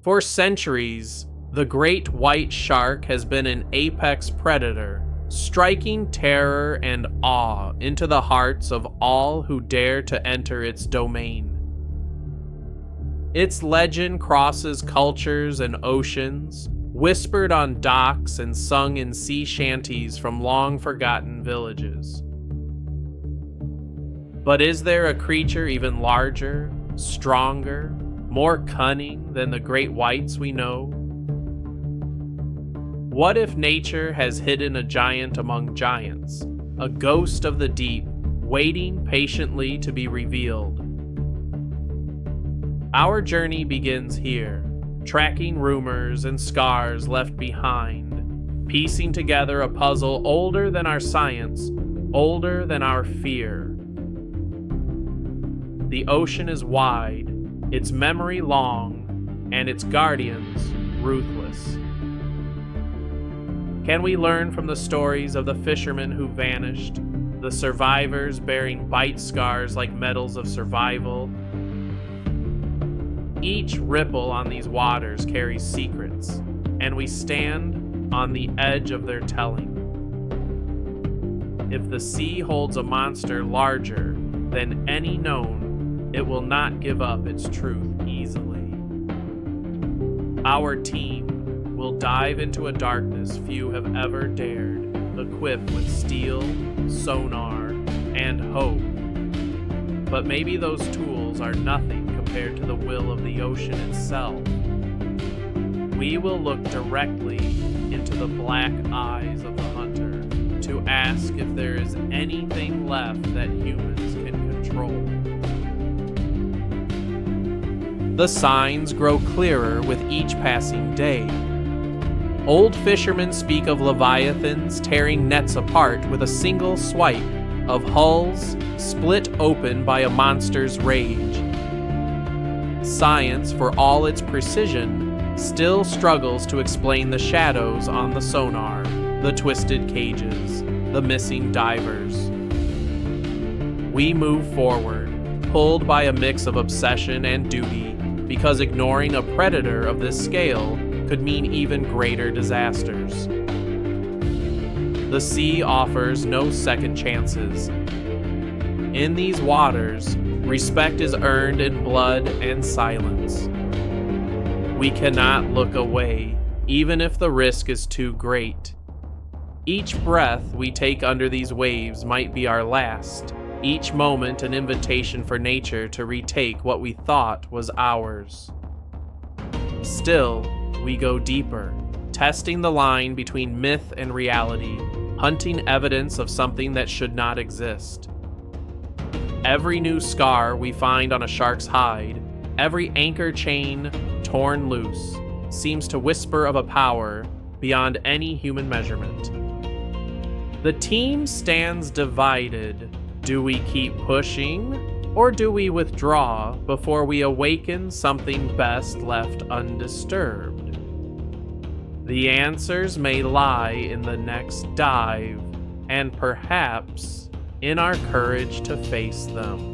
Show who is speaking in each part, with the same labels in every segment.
Speaker 1: For centuries, the great white shark has been an apex predator, striking terror and awe into the hearts of all who dare to enter its domain. Its legend crosses cultures and oceans, whispered on docks and sung in sea shanties from long-forgotten villages. But is there a creature even larger, stronger, more cunning than the great whites we know? What if nature has hidden a giant among giants, a ghost of the deep, waiting patiently to be revealed? Our journey begins here, tracking rumors and scars left behind, piecing together a puzzle older than our science, older than our fear. The ocean is wide, its memory long, and its guardians ruthless. Can we learn from the stories of the fishermen who vanished, the survivors bearing bite scars like medals of survival? Each ripple on these waters carries secrets, and we stand on the edge of their telling. If the sea holds a monster larger than any known, it will not give up its truth easily. Our team will dive into a darkness few have ever dared, equipped with steel, sonar, and hope. But maybe those tools are nothing compared to the will of the ocean itself. We will look directly into the black eyes of the hunter to ask if there is anything left that humans can control. The signs grow clearer with each passing day. Old fishermen speak of leviathans tearing nets apart with a single swipe, of hulls split open by a monster's rage. Science, for all its precision, still struggles to explain the shadows on the sonar, the twisted cages, the missing divers. We move forward, pulled by a mix of obsession and duty, because ignoring a predator of this scale could mean even greater disasters. The sea offers no second chances. In these waters, respect is earned in blood and silence. We cannot look away, even if the risk is too great. Each breath we take under these waves might be our last, each moment an invitation for nature to retake what we thought was ours. Still, we go deeper, testing the line between myth and reality, hunting evidence of something that should not exist. Every new scar we find on a shark's hide, every anchor chain torn loose, seems to whisper of a power beyond any human measurement. The team stands divided. Do we keep pushing, or do we withdraw before we awaken something best left undisturbed? The answers may lie in the next dive, and perhaps in our courage to face them.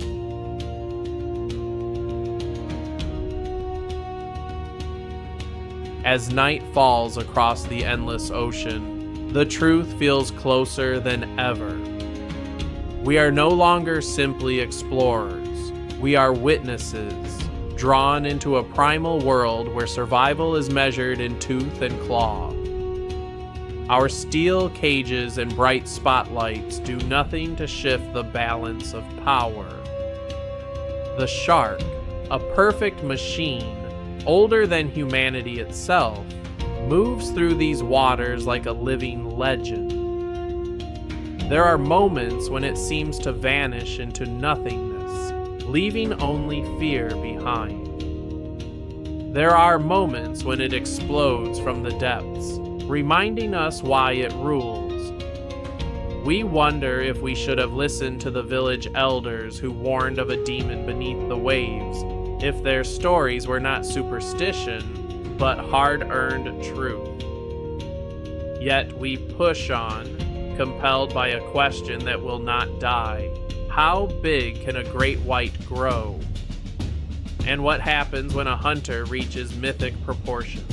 Speaker 1: As night falls across the endless ocean, the truth feels closer than ever. We are no longer simply explorers. We are witnesses, drawn into a primal world where survival is measured in tooth and claw. Our steel cages and bright spotlights do nothing to shift the balance of power. The shark, a perfect machine, older than humanity itself, moves through these waters like a living legend. There are moments when it seems to vanish into nothingness, leaving only fear behind. There are moments when it explodes from the depths, reminding us why it rules. We wonder if we should have listened to the village elders who warned of a demon beneath the waves, if their stories were not superstition, but hard-earned truth. Yet we push on, compelled by a question that will not die. How big can a great white grow? and what happens when a hunter reaches mythic proportions.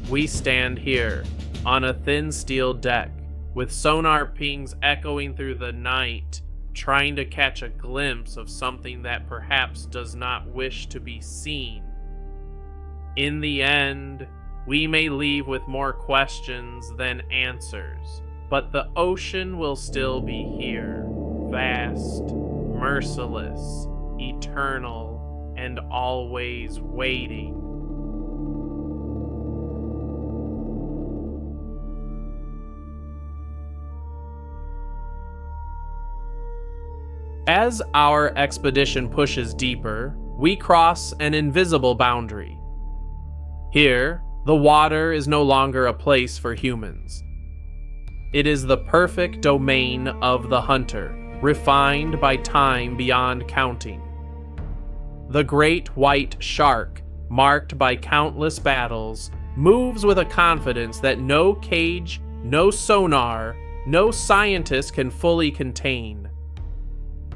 Speaker 1: We stand here, on a thin steel deck, with sonar pings echoing through the night, trying to catch a glimpse of something that perhaps does not wish to be seen. In the end, we may leave with more questions than answers, but the ocean will still be here, vast, merciless, eternal, and always waiting. As our expedition pushes deeper, we cross an invisible boundary. Here, the water is no longer a place for humans. It is the perfect domain of the hunter, refined by time beyond counting. The great white shark, marked by countless battles, moves with a confidence that no cage, no sonar, no scientist can fully contain.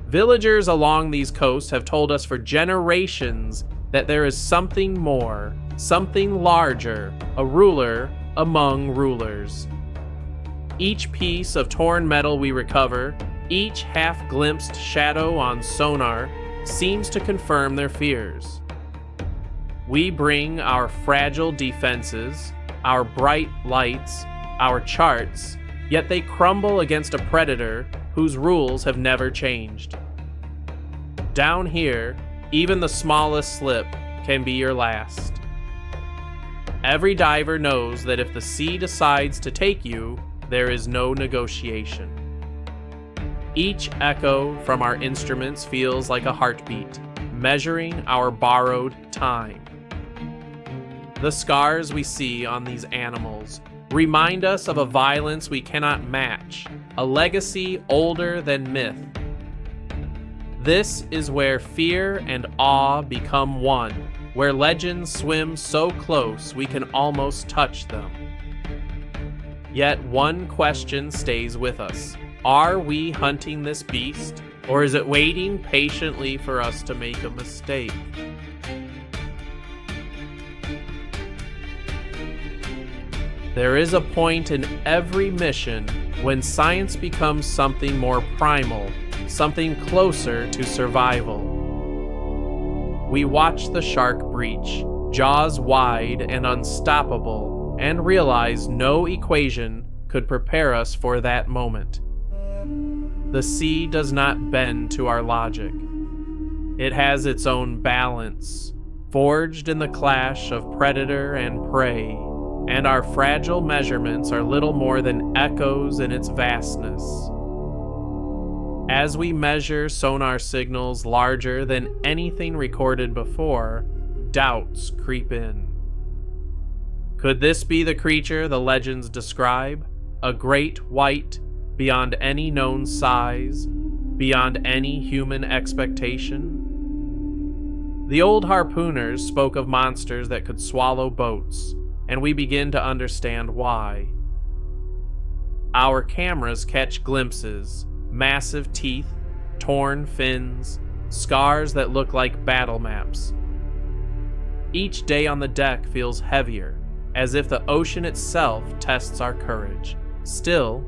Speaker 1: Villagers along these coasts have told us for generations that there is something more, something larger, a ruler among rulers. Each piece of torn metal we recover, each half-glimpsed shadow on sonar, seems to confirm their fears. We bring our fragile defenses, our bright lights, our charts, yet they crumble against a predator whose rules have never changed. Down here, even the smallest slip can be your last. Every diver knows that if the sea decides to take you, there is no negotiation. Each echo from our instruments feels like a heartbeat, measuring our borrowed time. The scars we see on these animals remind us of a violence we cannot match, a legacy older than myth. This is where fear and awe become one, where legends swim so close we can almost touch them. Yet one question stays with us. Are we hunting this beast, or is it waiting patiently for us to make a mistake? There is a point in every mission when science becomes something more primal, something closer to survival. We watch the shark breach, jaws wide and unstoppable, and realize no equation could prepare us for that moment. The sea does not bend to our logic. It has its own balance, forged in the clash of predator and prey, and our fragile measurements are little more than echoes in its vastness. As we measure sonar signals larger than anything recorded before, doubts creep in. Could this be the creature the legends describe? A great white, beyond any known size, beyond any human expectation? The old harpooners spoke of monsters that could swallow boats, and we begin to understand why. Our cameras catch glimpses, massive teeth, torn fins, scars that look like battle maps. Each day on the deck feels heavier, as if the ocean itself tests our courage. Still,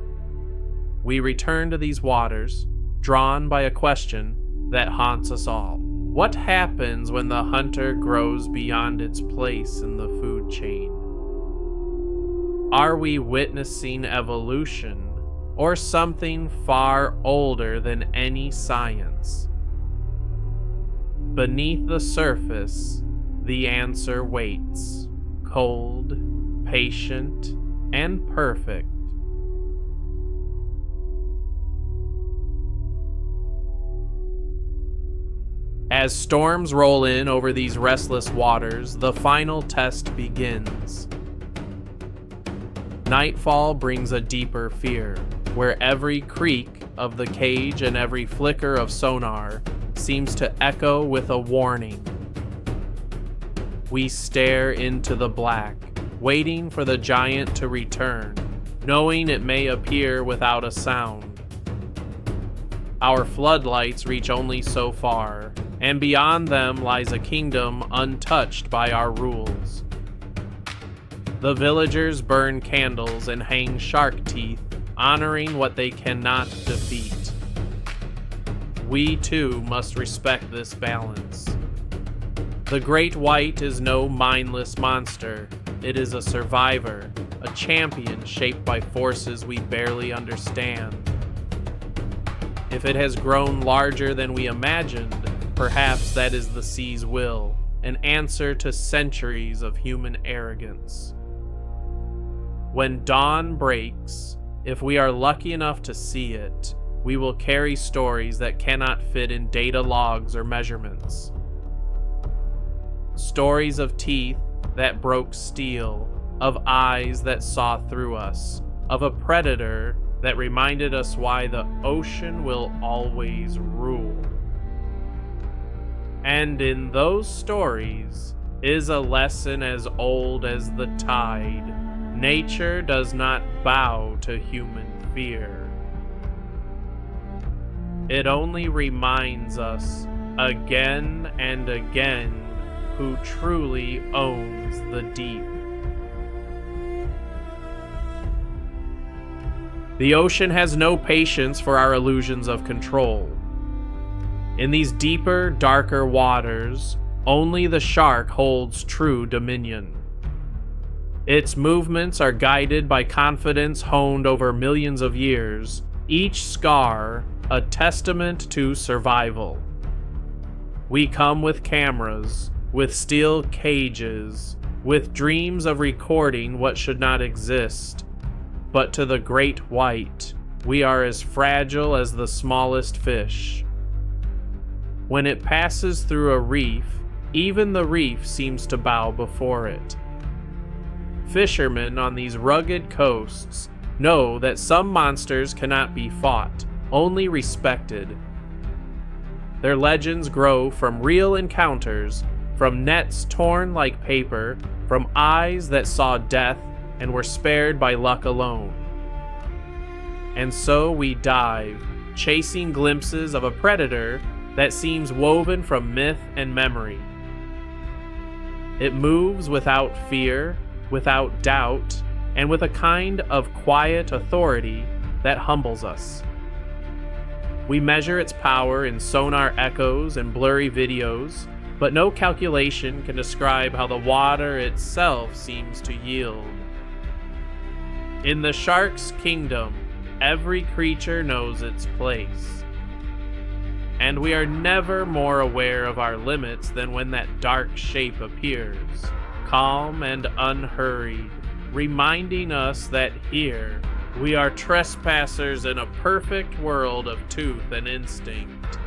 Speaker 1: we return to these waters, drawn by a question that haunts us all. What happens when the hunter grows beyond its place in the food chain? Are we witnessing evolution, or something far older than any science? Beneath the surface, the answer waits, cold, patient, and perfect. As storms roll in over these restless waters, the final test begins. Nightfall brings a deeper fear, where every creak of the cage and every flicker of sonar seems to echo with a warning. We stare into the black, waiting for the giant to return, knowing it may appear without a sound. Our floodlights reach only so far, and beyond them lies a kingdom untouched by our rules. The villagers burn candles and hang shark teeth, honoring what they cannot defeat. We too must respect this balance. The great white is no mindless monster. It is a survivor, a champion shaped by forces we barely understand. If it has grown larger than we imagined, perhaps that is the sea's will, an answer to centuries of human arrogance. When dawn breaks, if we are lucky enough to see it, we will carry stories that cannot fit in data logs or measurements. Stories of teeth that broke steel, of eyes that saw through us, of a predator that reminded us why the ocean will always rule. And in those stories is a lesson as old as the tide. Nature does not bow to human fear. It only reminds us again and again who truly owns the deep. The ocean has no patience for our illusions of control. In these deeper, darker waters, only the shark holds true dominion. Its movements are guided by confidence honed over millions of years, each scar a testament to survival. We come with cameras, with steel cages, with dreams of recording what should not exist. But to the great white, we are as fragile as the smallest fish. When it passes through a reef, even the reef seems to bow before it. Fishermen on these rugged coasts know that some monsters cannot be fought, only respected. Their legends grow from real encounters, from nets torn like paper, from eyes that saw death and were spared by luck alone. And so we dive, chasing glimpses of a predator that seems woven from myth and memory. It moves without fear, without doubt, and with a kind of quiet authority that humbles us. We measure its power in sonar echoes and blurry videos, but no calculation can describe how the water itself seems to yield. In the shark's kingdom, every creature knows its place. And we are never more aware of our limits than when that dark shape appears, calm and unhurried, reminding us that here we are trespassers in a perfect world of tooth and instinct.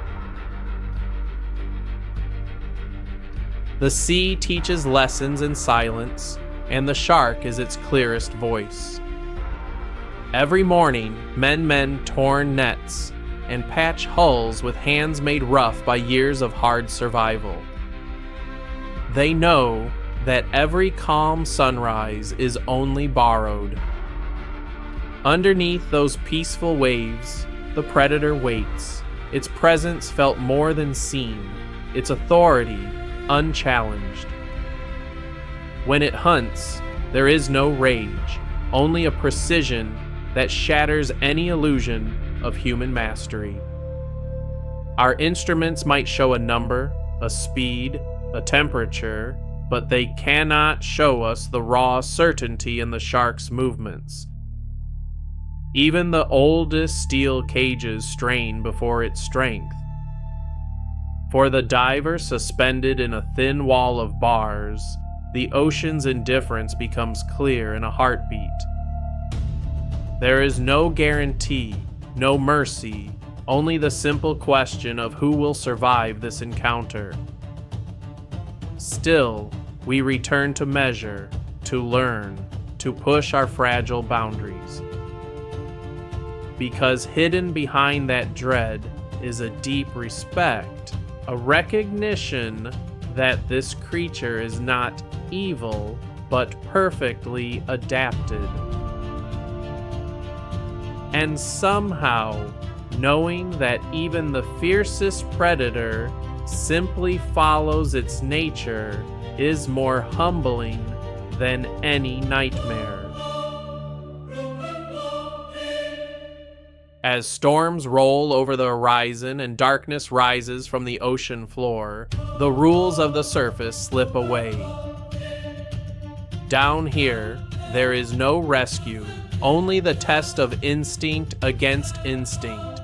Speaker 1: The sea teaches lessons in silence, and the shark is its clearest voice. Every morning, men mend torn nets and patch hulls with hands made rough by years of hard survival. They know that every calm sunrise is only borrowed. Underneath those peaceful waves, the predator waits, its presence felt more than seen, its authority unchallenged. When it hunts, there is no rage, only a precision that shatters any illusion of human mastery. Our instruments might show a number, a speed, a temperature, but they cannot show us the raw certainty in the shark's movements. Even the oldest steel cages strain before its strength. For the diver suspended in a thin wall of bars, the ocean's indifference becomes clear in a heartbeat. There is no guarantee, no mercy, only the simple question of who will survive this encounter. Still, we return to measure, to learn, to push our fragile boundaries. Because hidden behind that dread is a deep respect, a recognition that this creature is not evil, but perfectly adapted. And somehow, knowing that even the fiercest predator simply follows its nature is more humbling than any nightmare. As storms roll over the horizon and darkness rises from the ocean floor, the rules of the surface slip away. Down here, there is no rescue, only the test of instinct against instinct.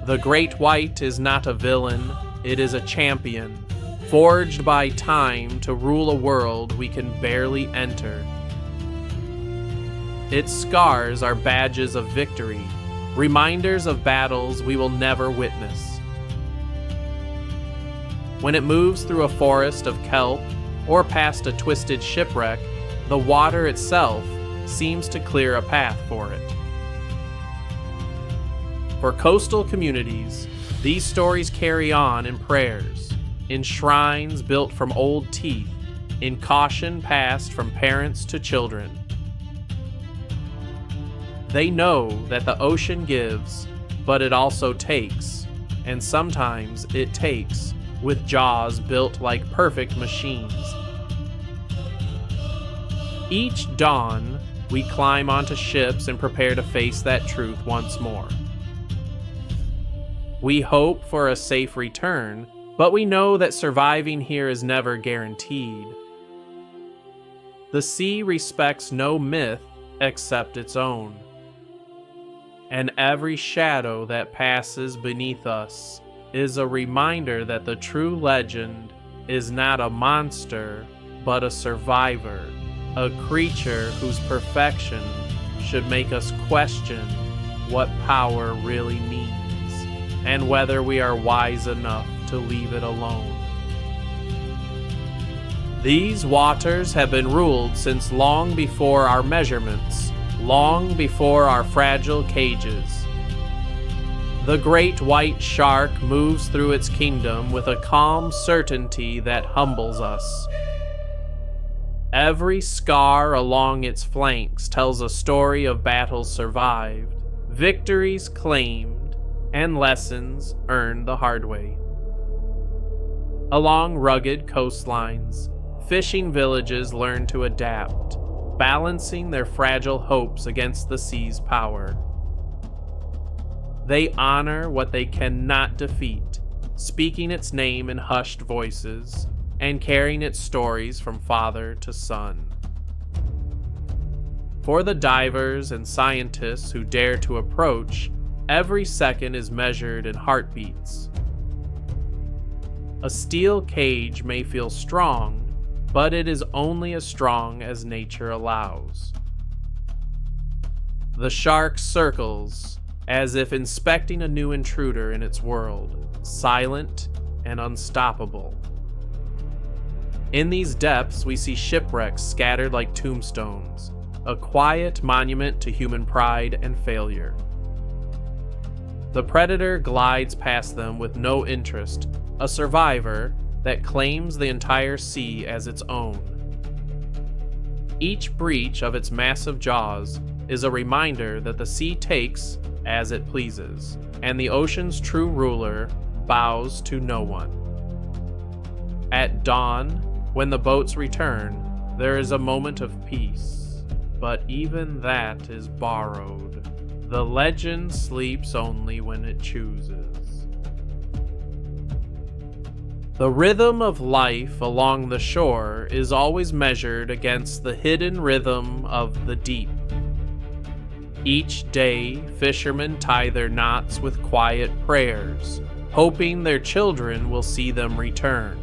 Speaker 1: The great white is not a villain, it is a champion, forged by time to rule a world we can barely enter. Its scars are badges of victory, reminders of battles we will never witness. When it moves through a forest of kelp or past a twisted shipwreck, the water itself seems to clear a path for it. For coastal communities, these stories carry on in prayers, in shrines built from old teeth, in caution passed from parents to children. They know that the ocean gives, but it also takes, and sometimes it takes with jaws built like perfect machines. Each dawn, we climb onto ships and prepare to face that truth once more. We hope for a safe return, but we know that surviving here is never guaranteed. The sea respects no myth except its own. And every shadow that passes beneath us is a reminder that the true legend is not a monster, but a survivor, a creature whose perfection should make us question what power really means, and whether we are wise enough to leave it alone. These waters have been ruled since long before our measurements, long before our fragile cages. The great white shark moves through its kingdom with a calm certainty that humbles us. Every scar along its flanks tells a story of battles survived, victories claimed, and lessons earned the hard way. Along rugged coastlines, fishing villages learn to adapt, balancing their fragile hopes against the sea's power. They honor what they cannot defeat, speaking its name in hushed voices, and carrying its stories from father to son. For the divers and scientists who dare to approach, every second is measured in heartbeats. A steel cage may feel strong, but it is only as strong as nature allows. The shark circles, as if inspecting a new intruder in its world, silent and unstoppable. In these depths, we see shipwrecks scattered like tombstones, a quiet monument to human pride and failure. The predator glides past them with no interest, a survivor that claims the entire sea as its own. Each breach of its massive jaws is a reminder that the sea takes as it pleases, and the ocean's true ruler bows to no one. At dawn, when the boats return, there is a moment of peace, but even that is borrowed. The legend sleeps only when it chooses. The rhythm of life along the shore is always measured against the hidden rhythm of the deep. Each day, fishermen tie their knots with quiet prayers, hoping their children will see them return.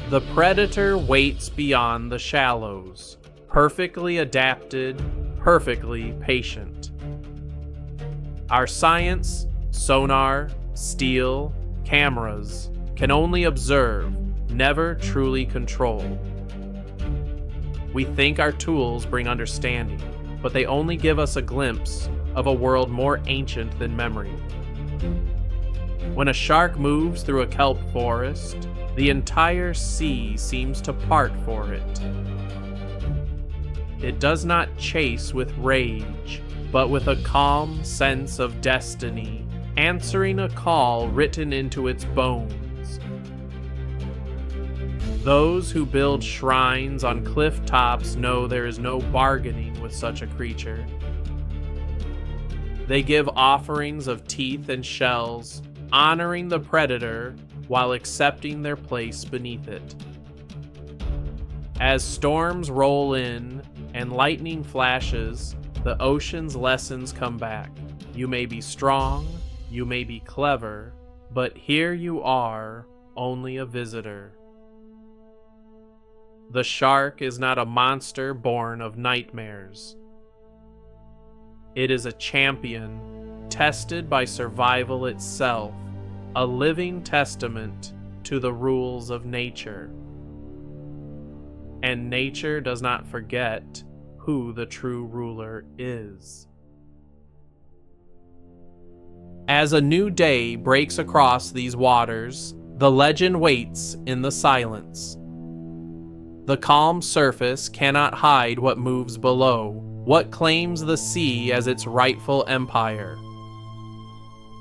Speaker 1: The predator waits beyond the shallows, perfectly adapted, perfectly patient. Our science, sonar, steel, cameras, can only observe, never truly control. We think our tools bring understanding, but they only give us a glimpse of a world more ancient than memory. When a shark moves through a kelp forest, the entire sea seems to part for it. It does not chase with rage, but with a calm sense of destiny, answering a call written into its bones. Those who build shrines on cliff tops know there is no bargaining with such a creature. They give offerings of teeth and shells, honoring the predator while accepting their place beneath it. As storms roll in and lightning flashes, the ocean's lessons come back. You may be strong, you may be clever, but here you are, only a visitor. The shark is not a monster born of nightmares. It is a champion, tested by survival itself, a living testament to the rules of nature. And nature does not forget who the true ruler is. As a new day breaks across these waters, the legend waits in the silence. The calm surface cannot hide what moves below, what claims the sea as its rightful empire.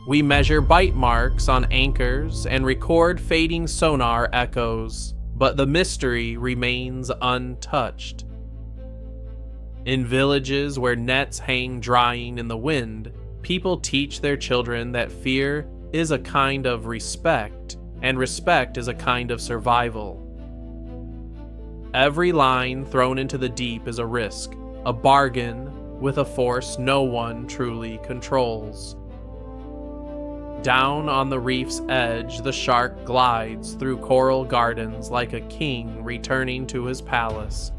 Speaker 1: We measure bite marks on anchors and record fading sonar echoes, but the mystery remains untouched. In villages where nets hang drying in the wind, people teach their children that fear is a kind of respect, and respect is a kind of survival. Every line thrown into the deep is a risk, a bargain with a force no one truly controls. Down on the reef's edge, the shark glides through coral gardens like a king returning to his palace.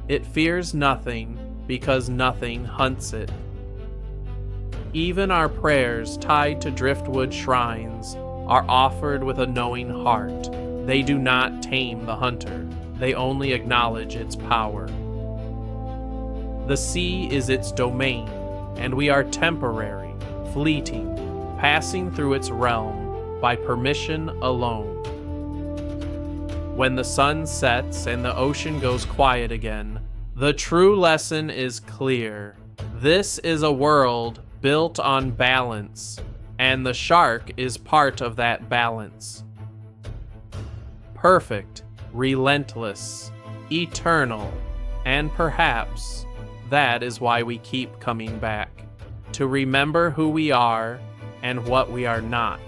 Speaker 1: It fears nothing because nothing hunts it. Even our prayers tied to driftwood shrines are offered with a knowing heart. They do not tame the hunter, they only acknowledge its power. The sea is its domain, and we are temporary, fleeting, passing through its realm by permission alone. When the sun sets and the ocean goes quiet again, the true lesson is clear. This is a world built on balance, and the shark is part of that balance. Perfect, relentless, eternal, and perhaps that is why we keep coming back, to remember who we are and what we are not.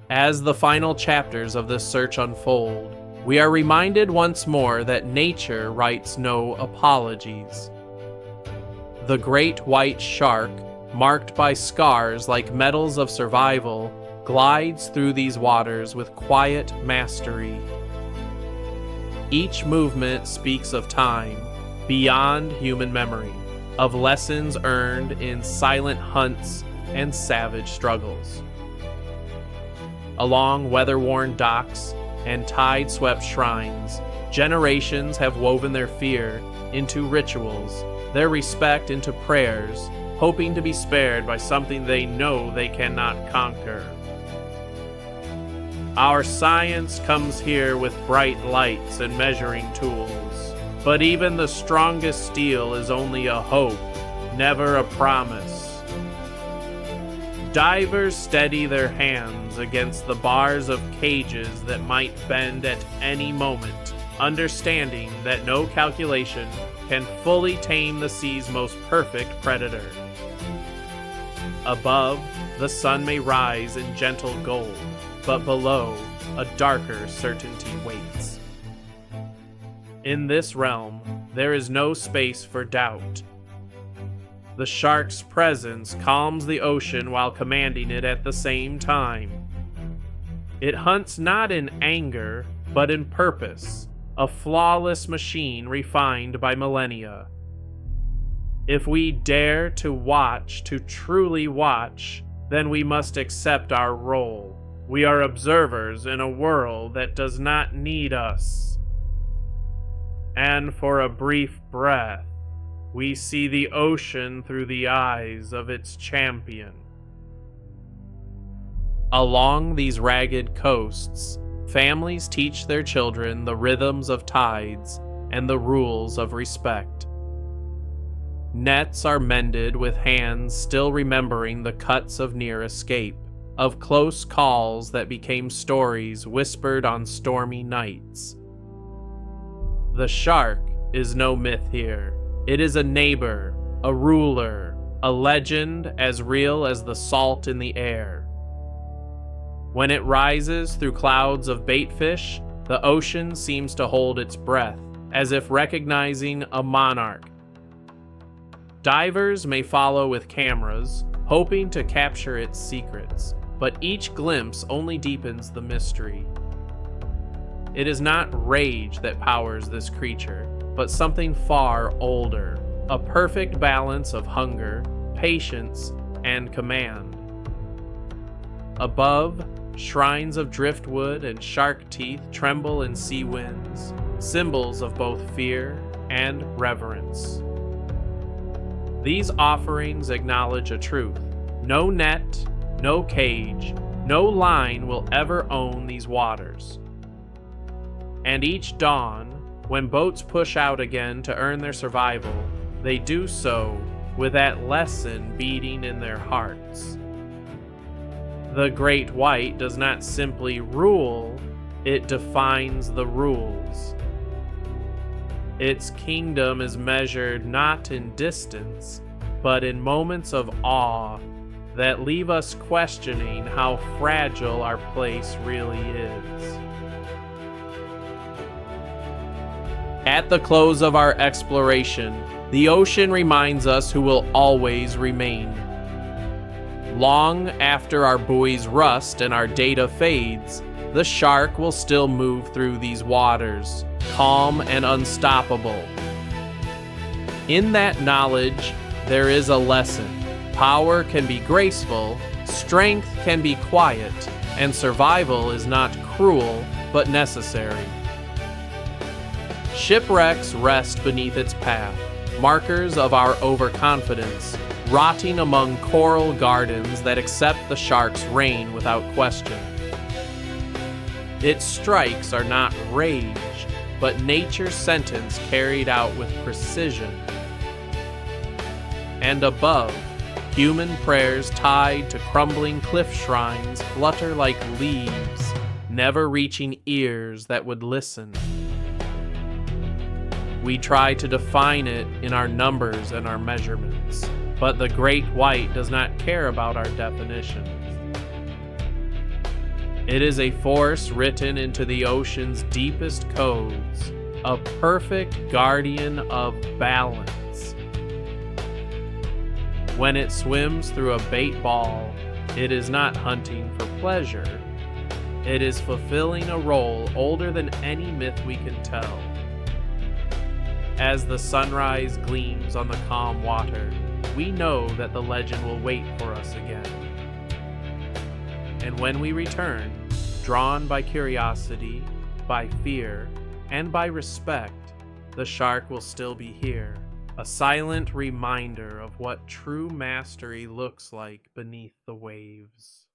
Speaker 1: As the final chapters of this search unfold, we are reminded once more that nature writes no apologies. The great white shark, marked by scars like medals of survival, glides through these waters with quiet mastery. Each movement speaks of time, beyond human memory, of lessons earned in silent hunts and savage struggles. Along weather-worn docks and tide-swept shrines, generations have woven their fear into rituals, their respect into prayers, hoping to be spared by something they know they cannot conquer. Our science comes here with bright lights and measuring tools, but even the strongest steel is only a hope, never a promise. Divers steady their hands against the bars of cages that might bend at any moment, understanding that no calculation can fully tame the sea's most perfect predator. Above, the sun may rise in gentle gold, but below, a darker certainty waits. In this realm, there is no space for doubt. The shark's presence calms the ocean while commanding it at the same time. It hunts not in anger, but in purpose, a flawless machine refined by millennia. If we dare to watch, to truly watch, then we must accept our role. We are observers in a world that does not need us. And for a brief breath, we see the ocean through the eyes of its champion. Along these ragged coasts, families teach their children the rhythms of tides and the rules of respect. Nets are mended with hands still remembering the cuts of near escape, of close calls that became stories whispered on stormy nights. The shark is no myth here. It is a neighbor, a ruler, a legend as real as the salt in the air. When it rises through clouds of baitfish, the ocean seems to hold its breath, as if recognizing a monarch. Divers may follow with cameras, hoping to capture its secrets, but each glimpse only deepens the mystery. It is not rage that powers this creature, but something far older, a perfect balance of hunger, patience, and command. Above, shrines of driftwood and shark teeth tremble in sea winds, symbols of both fear and reverence. These offerings acknowledge a truth. No net, no cage, no line will ever own these waters. And each dawn, when boats push out again to earn their survival, they do so with that lesson beating in their hearts. The Great White does not simply rule, it defines the rules. Its kingdom is measured not in distance, but in moments of awe that leave us questioning how fragile our place really is. At the close of our exploration, the ocean reminds us who will always remain. Long after our buoys rust and our data fades, the shark will still move through these waters, calm and unstoppable. In that knowledge, there is a lesson. Power can be graceful, strength can be quiet, and survival is not cruel, but necessary. Shipwrecks rest beneath its path, markers of our overconfidence, rotting among coral gardens that accept the shark's reign without question. Its strikes are not rage, but nature's sentence carried out with precision. And above, human prayers tied to crumbling cliff shrines flutter like leaves, never reaching ears that would listen. We try to define it in our numbers and our measurements, but the Great White does not care about our definitions. It is a force written into the ocean's deepest codes, a perfect guardian of balance. When it swims through a bait ball, it is not hunting for pleasure. It is fulfilling a role older than any myth we can tell. As the sunrise gleams on the calm water, we know that the legend will wait for us again. And when we return, drawn by curiosity, by fear, and by respect, the shark will still be here, a silent reminder of what true mastery looks like beneath the waves.